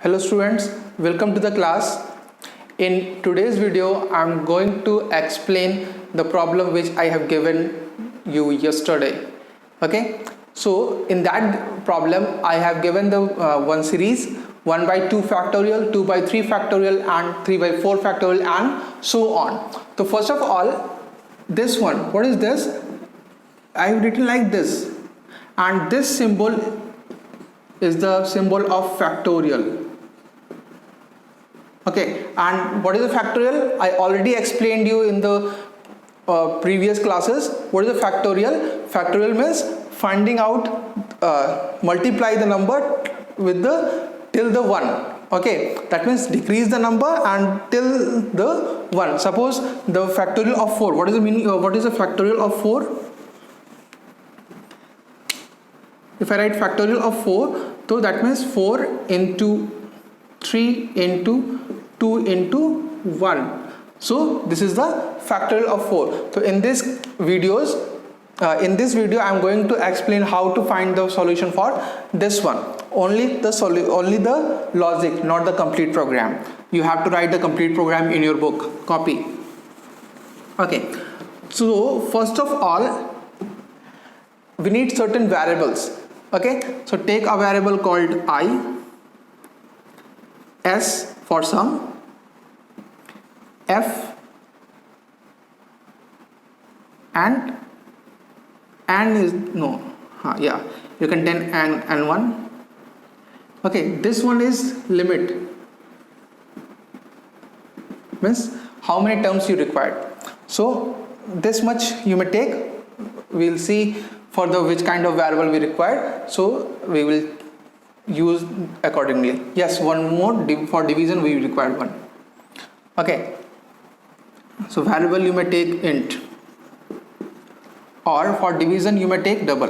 Hello students, welcome to the class. In today's video, I am going to explain the problem which I have given you yesterday. Okay, so in that problem, I have given the one series 1 by 2 factorial, 2 by 3 factorial and 3 by 4 factorial and so on. So first of all, this one, what is this? I have written like this, and this symbol is the symbol of factorial. Okay, and what is a factorial? I already explained you in the previous classes. What is a factorial? Factorial means finding out, multiply the number with the till the 1. Okay, that means decrease the number and till the 1. Suppose the factorial of 4. What is the meaning? What is a factorial of 4? If I write factorial of 4, so that means 4 into 3 into 2 into 1. So this is the factorial of 4. So in this video I am going to explain how to find the solution for this one. Only the logic, not the complete program. You have to write the complete program in your book copy. Okay, so first of all we need certain variables. Okay, so take a variable called I, S for sum, F and is no, yeah, you can take and 1. Okay, this one is limit, means how many terms you require. So this much you may take. We'll see for the which kind of variable we require, so we will use accordingly. Yes, one more for division we require 1. Okay, so variable you may take int, or for division you may take double.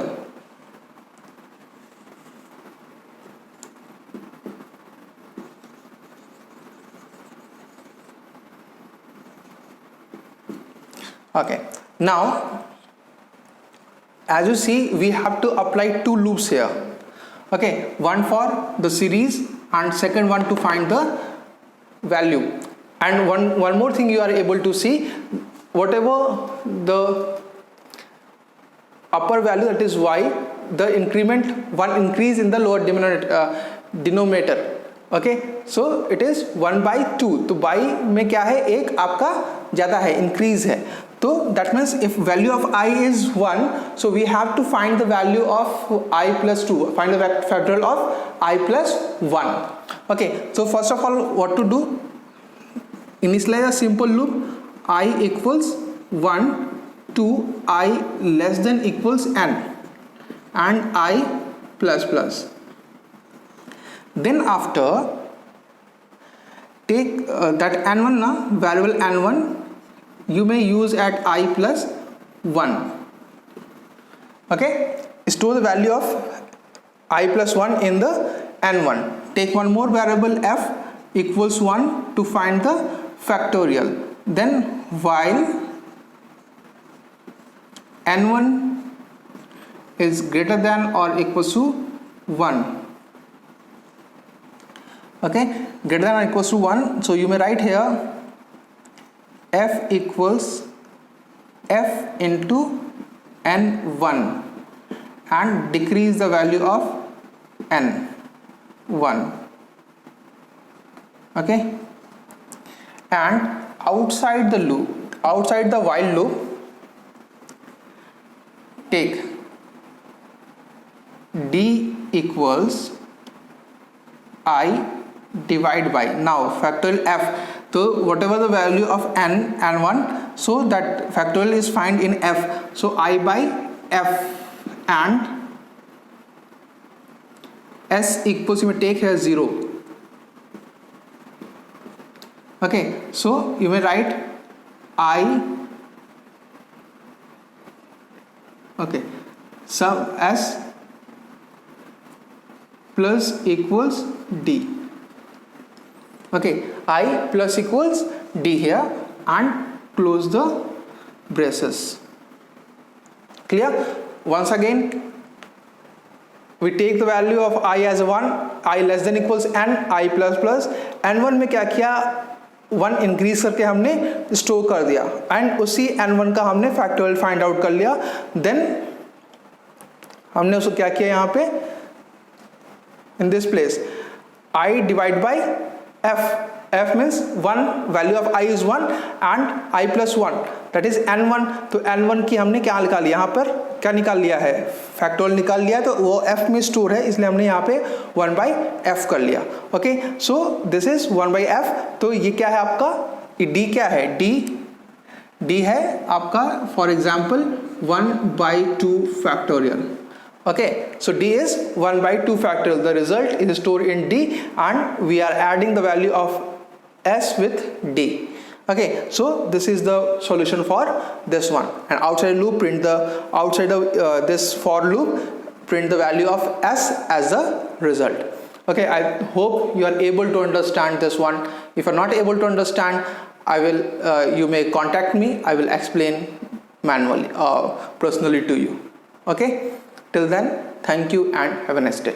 Okay, now as you see, we have to apply 2 loops here. Okay, one for the series and second one to find the value. And one more thing you are able to see, whatever the upper value, that is y, the increment 1 increase in the lower denominator. Okay, so it is 1 by 2. तो by में क्या है, एक आपका ज़्यादा है, increase है. So that means if value of I is 1, so we have to find the value of I plus 2, find the factorial of I plus 1. Okay, so first of all what to do? Initialize a simple loop I equals 1 to I less than equals n and I plus plus. Then after take that n1 variable n1 you may use at I plus 1. Okay, store the value of I plus 1 in the n1. Take one more variable f equals 1 to find the factorial. Then while n1 is greater than or equals to 1. Okay, greater than or equals to 1, so you may write here f equals f into n1 and decrease the value of n1. Okay, and outside the loop, outside the while loop, take d equals I divide by, now factorial f, so whatever the value of n and 1, so that factorial is found in f, so I by f and s equals, you may take here 0. Okay, so you may write I, okay, sum s plus equals d. Okay, I plus equals d here and close the braces. Clear? Once again we take the value of I as 1, I less than equals n, I plus plus, n1 में क्या किया, 1 increase करके हमने store कर दिया and उसी n1 का हमने फैक्टोरियल फाइंड आउट कर लिया. देन हमने उसको क्या किया यहाँ पे, in this place I divide by f. f means 1, value of I is 1 and I plus 1 that is n1. तो n1 की हमने क्या निकाल लिया, यहाँ पर क्या निकाल लिया है, फैक्टोरियल निकाल लिया, तो वो f में स्टोर है इसलिए हमने यहाँ पे 1 by f कर लिया. Okay, so this is 1 by f. तो ये क्या है आपका, d क्या है, d है आपका for example 1 by 2 factorial. Okay, so d is 1 by 2 factorial. The result is stored in d and we are adding the value of s with d. Okay, so this is the solution for this one. And outside loop, print the outside of this for loop, print the value of s as the result. Okay, I hope you are able to understand this one. If you are not able to understand, I will you may contact me. I will explain manually personally to you. Okay. Till then, thank you and have a nice day.